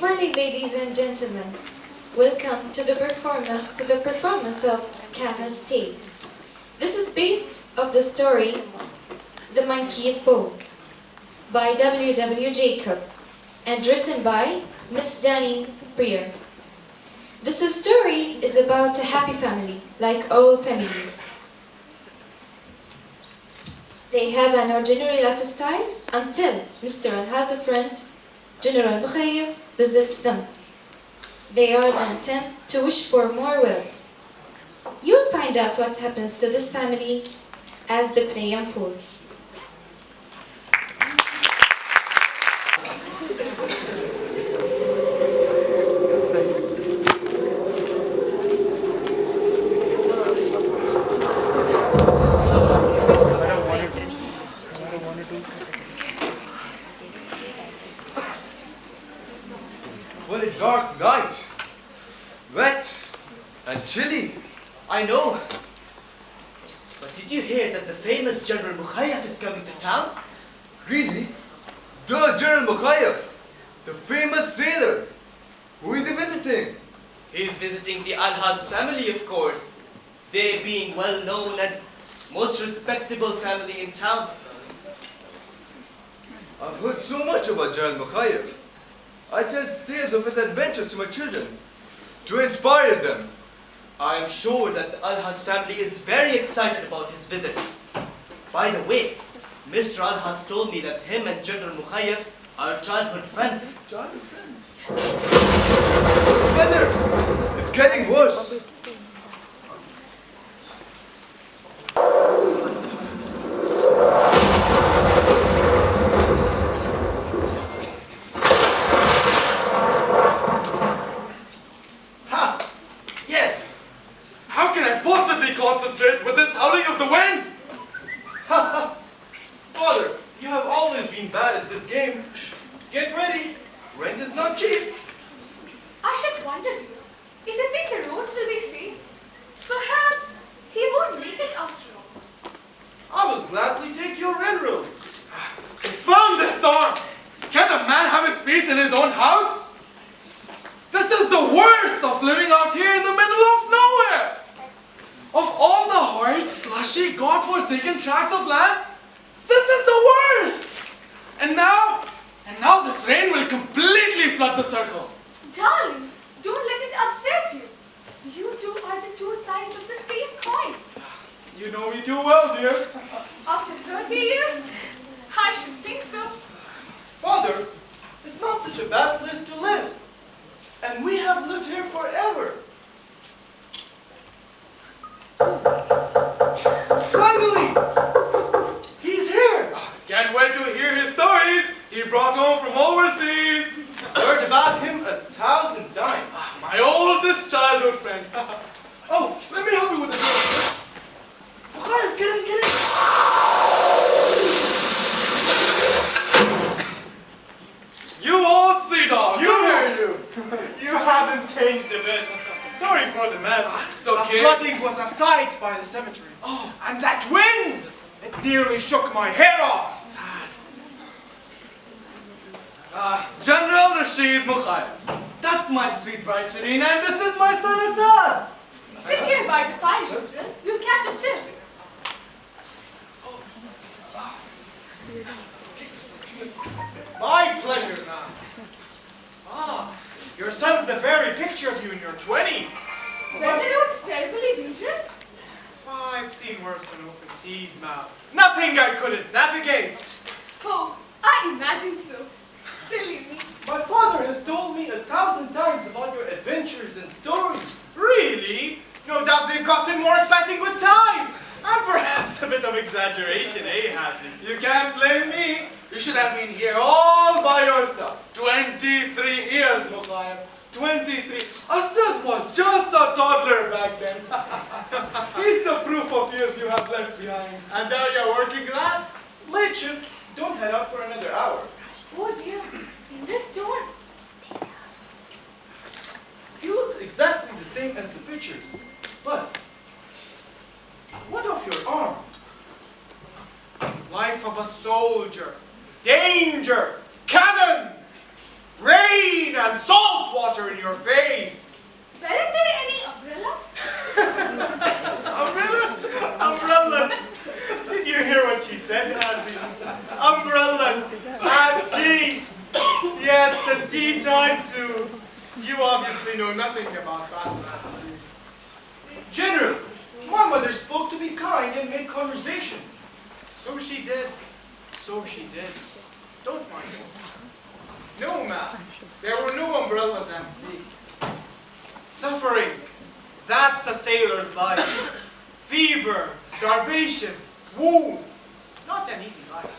morning, ladies and gentlemen. Welcome to the performance of Camels Tail. This is based on the story The Monkey's Bow by W. Jacob and written by Miss Danny Breer. This story is about a happy family, like all families. They have an ordinary lifestyle until Mr. Alhaaz's friend, General Mukhayaf, visits them. They are then tempted to wish for more wealth. You'll find out what happens to this family as the play unfolds. What a dark night. Wet and chilly. I know. But did you hear that the famous General Mukhayaf is coming to town? Really? The General Mukhayaf, the famous sailor. Who is he visiting? He's visiting the Alhaaz family, of course. They being well-known and most respectable family in town. I've heard so much about General Mukhayaf. I tell tales of his adventures to my children to inspire them. I am sure that the Alhaaz family is very excited about his visit. By the way, Mr. Alhaaz told me that him and General Mukhayaf are childhood friends. Childhood friends? The weather is getting worse. Concentrate with this howling of the wind! Father, you have always been bad at this game. Get ready. Rent is not cheap. I should wonder, dear, is it think the roads will be safe? Perhaps he won't make it after all. I will gladly take your railroads. Confound this storm! Can't a man have his peace in his own house? This is the worst of living out here in the middle of nowhere! Of all the horrid, slushy, God-forsaken tracts of land, this is the worst! And now this rain will completely flood the circle. Darling, don't let it upset you. You two are the two sides of the same coin. You know me too well, dear. After 30 years, I should think so. Father, it's not such a bad place to live. And we have lived here forever. Finally! He's here! Can't wait to hear his stories he brought home from overseas. Heard about him 1,000 times. My oldest childhood friend. Oh, let me help you with the door. Mukhayaf, get in, get in! You old sea dog, come here, you. You haven't changed a bit. Sorry for the mess. It's okay. The flooding was a sight by the cemetery. Oh. And that wind! It nearly shook my hair off. Sad. General Rashid Mukhayaf. That's my sweet bride Shereen, and this is my son Asad. Sit here by the fire, children. You'll catch a chill. My pleasure, ma'am. Ah, your son's the very picture of you in your 20s. Were the roads terribly dangerous? I've seen worse on open seas, ma'am. Nothing I couldn't navigate. Oh, I imagine so. Silly me. My father has told me 1,000 times about your adventures and stories. Really? No doubt they've gotten more exciting with time. And perhaps a bit of exaggeration, eh, Hazzy? You can't blame me. You should have been here all by yourself. 23 years, Mukhayaf. 23. Asad was just a toddler back then. He's the proof of years you have left behind. And now you're working glad? Late shift. Don't head out for another hour. Oh dear, in this storm. He looks exactly the same as the pictures. But what of your arm? Life of a soldier. Danger. Cannons. Rain. rain and salt water in your face. Weren't there any umbrellas? Umbrellas? Umbrellas. Did you hear what she said, Hazi? Umbrellas at tea. Yes, at tea time too. You obviously know nothing about that, Hazi. General, my mother spoke to be kind and make conversation. So she did. So she did. Don't mind her. No, ma'am. There were no umbrellas at sea. Suffering. That's a sailor's life. Fever, starvation, wounds. Not an easy life.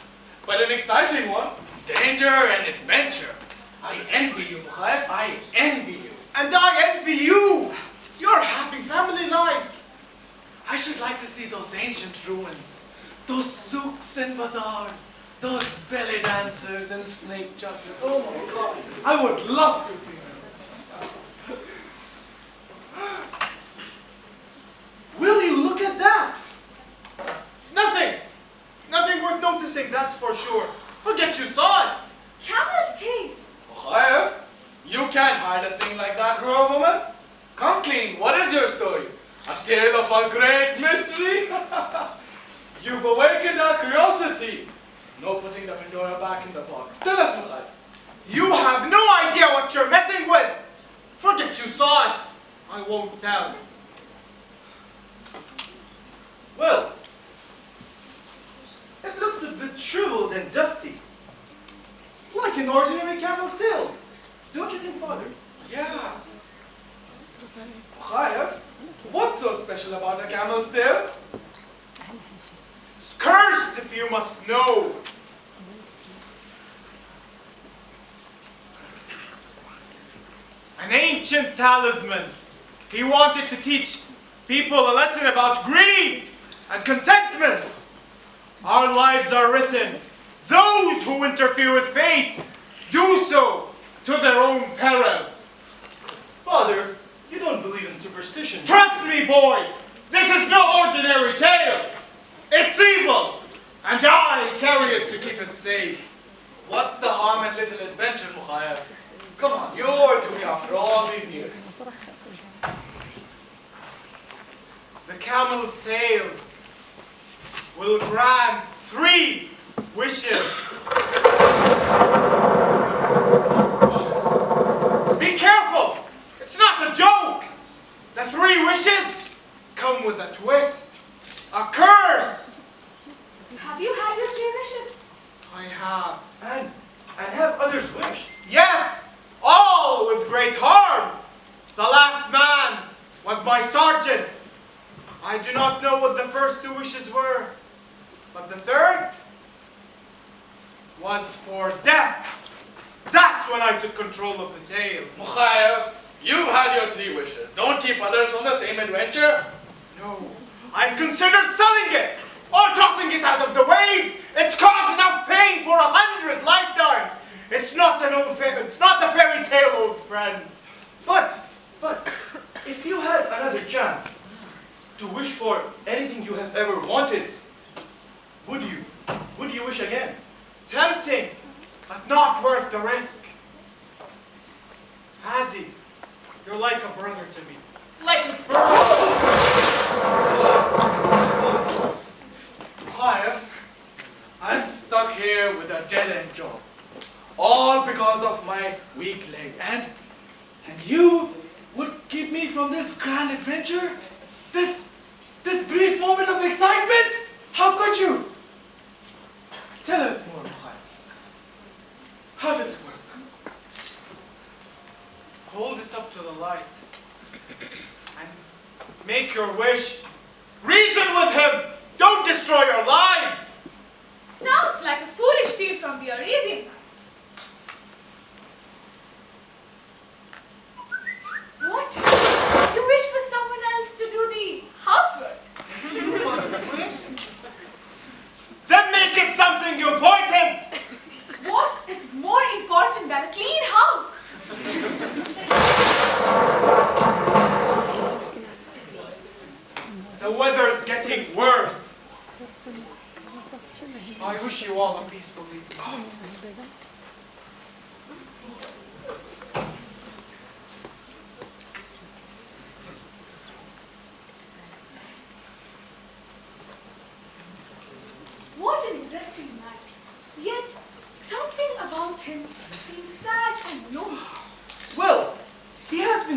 But an exciting one. Danger and adventure. I envy you, Mukhayaf. I envy you. And I envy you. Your happy family life. I should like to see those ancient ruins. Those souks and bazaars. Those belly dancers and snake judges. Oh my God. I would love to see them. Will you look at that? It's nothing. Nothing worth noticing, that's for sure. Forget you saw it. Camel's Tail. Mukhayaf, you can't hide a thing like that from a woman. Come clean, what is your story? A tale of a great mystery? You've awakened our curiosity. No putting the Pandora back in the box. Tell us, Mukhayaf. You have no idea what you're messing with. Forget you saw it. I won't tell. Well, it looks a bit shriveled and dusty. Like an ordinary camel's tail. Don't you think, Father? Yeah. Mukhayaf, what's so special about a camel's tail? It's cursed, if you must know. An ancient talisman. He wanted to teach people a lesson about greed and contentment. Our lives are written. Those who interfere with fate do so to their own peril. Father, you don't believe in superstition. Trust me, boy. This is no ordinary tale. It's evil, and I carry it to keep it safe. What's the harm in little adventure, Mukhayaf? Come on, you owe it to me after all these years. The Camel's Tail will grant 3 wishes. Be careful! It's not a joke! The 3 wishes come with a twist, a curse. Have you had your 3 wishes? I have. And have others wish. Yes, all with great harm. The last man was my sergeant. I do not know what the first 2 wishes were, but the 3rd was for death. That's when I took control of the tail. Mukhayaf, you've had your 3 wishes. Don't keep others from the same adventure. No, I've considered selling it or tossing it out of the waves. It's caused enough pain for 100 lifetimes. It's not an old fable. It's not a fairy tale, old friend. But, if you had another chance to wish for anything you have ever wanted, would you wish again? Tempting, but not worth the risk. Hazi, you're like a brother to me. Like a brother. Mukhayaf, I'm stuck here with a dead-end job. All because of my weak leg. And you would keep me from this grand adventure? This brief moment of excitement? How could you? Tell us more, Mukhayaf. How does it work? Hold it up to the light and make your wish. Reason with him. Don't destroy your lives. Sounds like a foolish tale from the Arabian Nights. What? You wish for someone else to do the housework? You must wish. Then make it something important. What is more important than a clean house? The weather's getting worse. I wish you all a peaceful evening.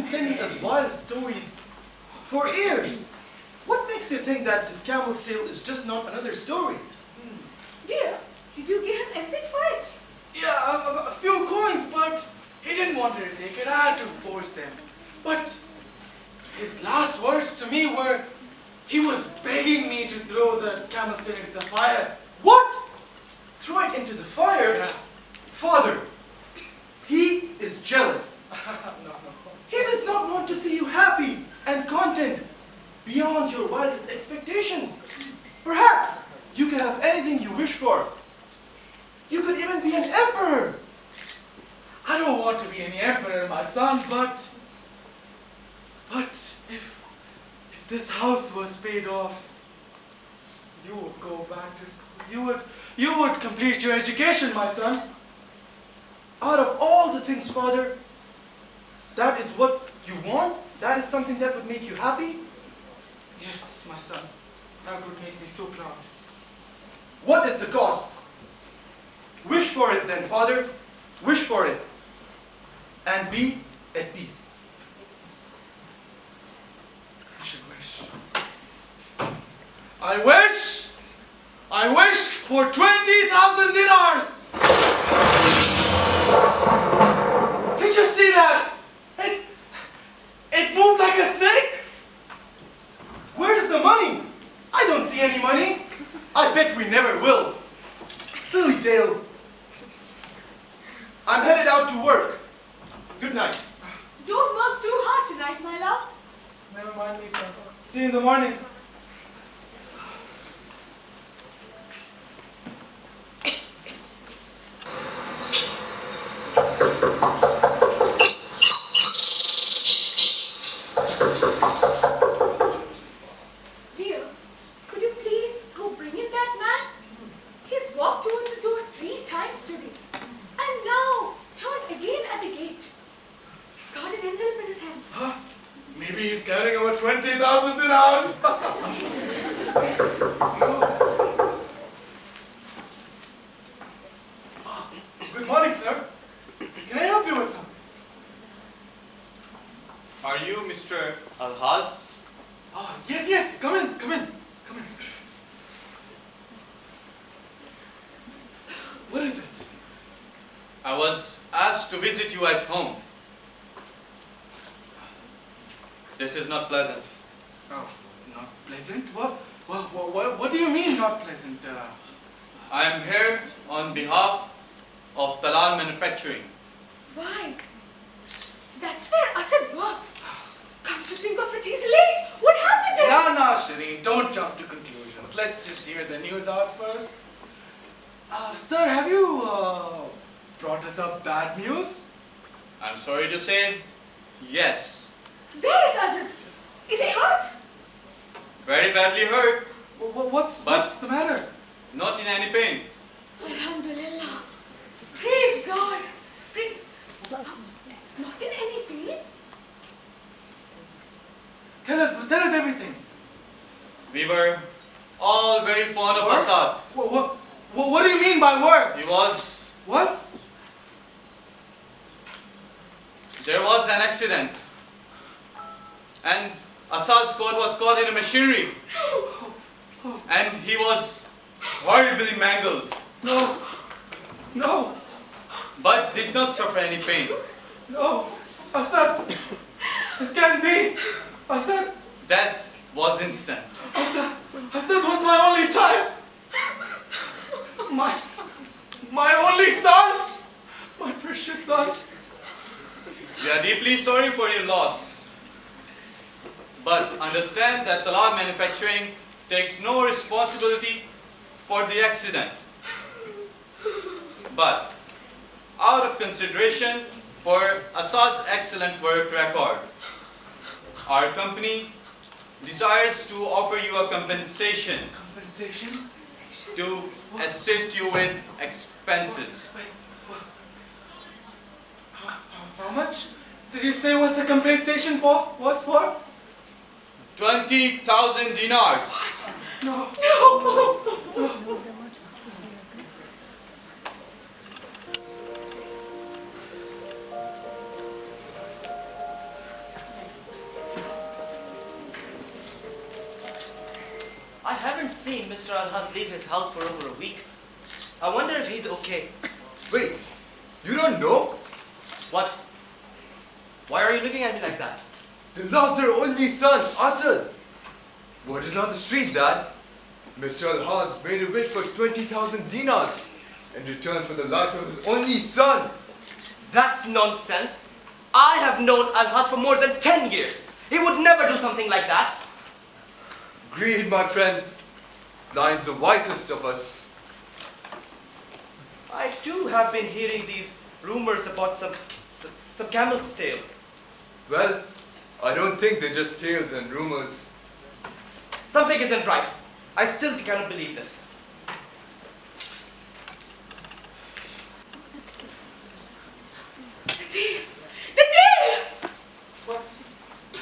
sending us wild stories for years. What makes you think that this Camel's Tail is just not another story? Dear, did you give him anything for it? Yeah, a few coins, but he didn't want to take it. I had to force them. But his last words to me were, he was begging me to throw the Camel's Tail into the fire. What? Throw it into the fire? Yeah. Father, he is jealous. No. He does not want to see you happy and content beyond your wildest expectations. Perhaps you can have anything you wish for. You could even be an emperor. I don't want to be an emperor, my son, but if this house was paid off, you would go back to school. You would complete your education, my son. Out of all the things, Father, that is what you want? That is something that would make you happy? Yes, my son. That would make me so proud. What is the cost? Wish for it then, Father. Wish for it. And be at peace. I should wish. I wish for 20,000 dinars. Did you see that? It moved like a snake. Where's the money? I don't see any money. I bet we never will. Silly tale. I'm headed out to work. Good night. Don't work too hard tonight, my love. Never mind me, son. See you in the morning. Dear, could you please go bring in that man? He's walked towards the door 3 times today. And now turned again at the gate. He's got an envelope in his hand. Huh? Maybe he's carrying over 20,000 dinars. Good morning, sir. Can I help you with something? Are you Mr. Alhaaz? Oh, yes. Come in. What is it? I was asked to visit you at home. This is not pleasant. Oh, not pleasant? What do you mean not pleasant? I am here on behalf of Talha Manufacturing. Why? That's where Asad works. Come to think of it, he's late. What happened to him? No, Shereen, don't jump to conclusions. Let's just hear the news out first. Sir, have you brought us up bad news? I'm sorry to say, yes. Where is Asad? Is he hurt? Very badly hurt, What's the matter? not in any pain. Alhamdulillah. Praise God. Praise. Not in any pain? Tell us everything. We were all very fond of Work? Asad. What do you mean by work? He was... Was? There was an accident. And Asad's coat was caught in a machinery. And he was horribly mangled. No. But did not suffer any pain. No. Asad. This can't be. Asad. Death was instant. Asad was my only child. My only son. My precious son. We are deeply sorry for your loss. But understand that Talha Manufacturing takes no responsibility for the accident. But out of consideration for Asad's excellent work record, our company desires to offer you a compensation. Compensation? To assist you with expenses. How much did you say was the compensation for? Was for? 20,000 dinars. No. seen Mr. Alhaaz leave his house for over a week. I wonder if he's okay. Wait, you don't know? What? Why are you looking at me like that? They lost their only son, Asad. Word is on the street that Mr. Alhaaz made a wish for 20,000 dinars in return for the life of his only son. That's nonsense. I have known Alhaaz for more than 10 years. He would never do something like that. Greed, my friend, blinds the wisest of us. I too have been hearing these rumors about some Camels Tail. Well, I don't think they're just tales and rumors. Something isn't right. I still cannot believe this. The tail!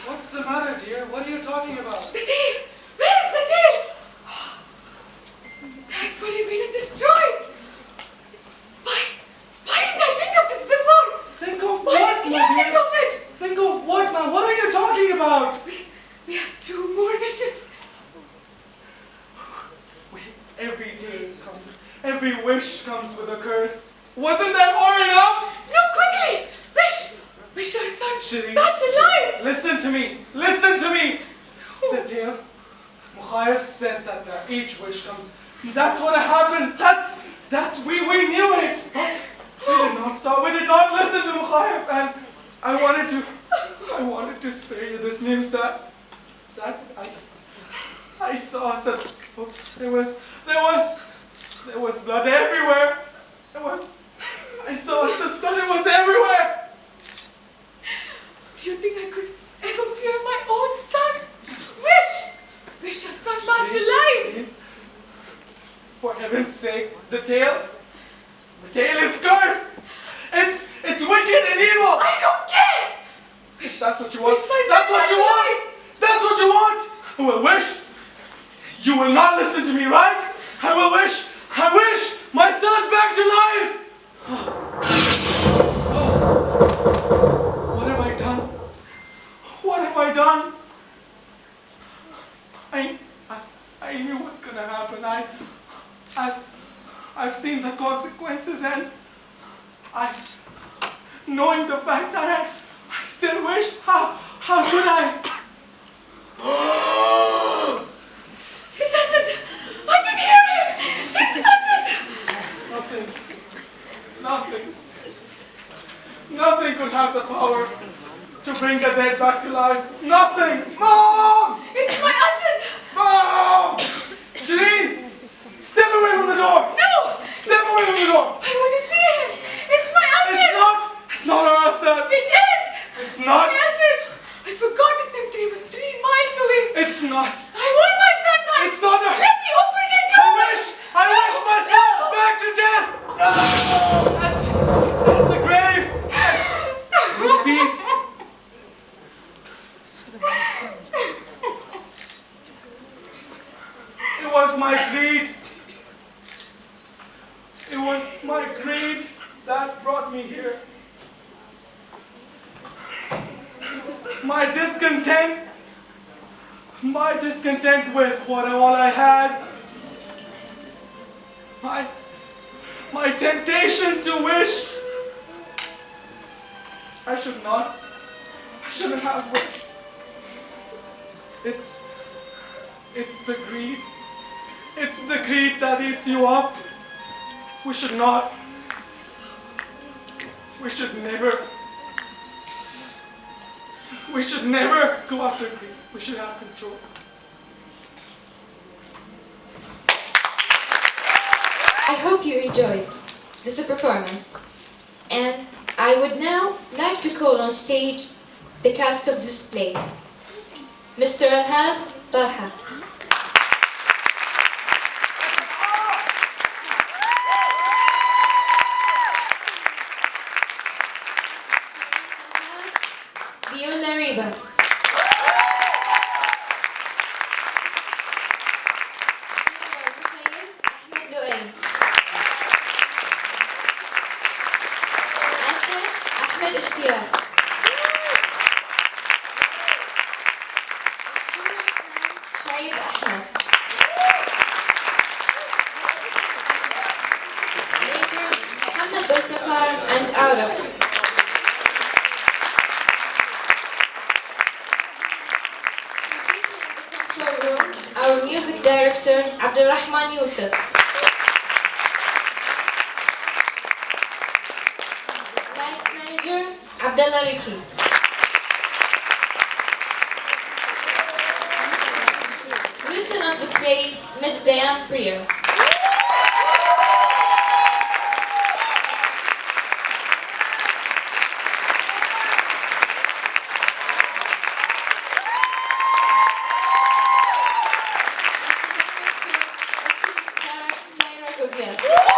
What's the matter, dear? What are you talking about? The tail! Where is the tail? Thankfully we didn't destroy it. Why didn't I think of this before? Think of Why what, didn't my you dear? think of it? Think of what, man? What are you talking about? We have 2 more wishes. Every day comes, every wish comes with a curse. Wasn't that hard enough? No, quickly! Wish our son Shereen, back to life! Listen to me. Listen to me. The tale. Mukhayaf said that each wish comes. That's what happened. We knew it. But we did not stop. We did not listen to Mukhayaf. And I wanted to spare you this news that I saw such. Oops. There was blood everywhere. I saw such blood. It was everywhere. Do you think I could ever fear my own son? Wish our son back to life! For heaven's sake, the tail is cursed. It's wicked and evil. I don't care! If that's what you want. Wish my That's son what back you to want. life! That's what you want. I will wish. You will not listen to me, right? I will wish. I wish my son back to life. Oh. What have I done? What have I done? I knew what's gonna happen. I've seen the consequences, and knowing the fact that I still wish. How could I? It's Asad! I can hear him! It's Asad! Nothing could have the power to bring the dead back to life. Nothing! Mom! It's my Asad! Mom! Shereen! Step away from the door! No! Step away from the door! I want to see him! It's my Asad! It's not our Asad! It is! It's not! My Asad! I forgot the cemetery was 3 miles away! It's not! I want my son back! It's not a... Let me open it! I wish my son back to death! At the grave! In peace! It was my greed. It was my greed that brought me here. My discontent with what all I had. My temptation to wish. I shouldn't have wished. It's the greed. It's the greed that eats you up. We should never go after greed. We should have control. I hope you enjoyed this performance, and I would now like to call on stage the cast of this play. Mr. Alhaaz, Talha. Beaulah, Reeba. Mukhayaf, Ahmed, Loay. Asad, Ahmed, Ishtiaq. Shoaib, Ahmed. Arif. Control room, our music director, Abdul Yousif. Lights manager, Abdul. Written of the play, Miss Diane Priya. Syrah, Goveas.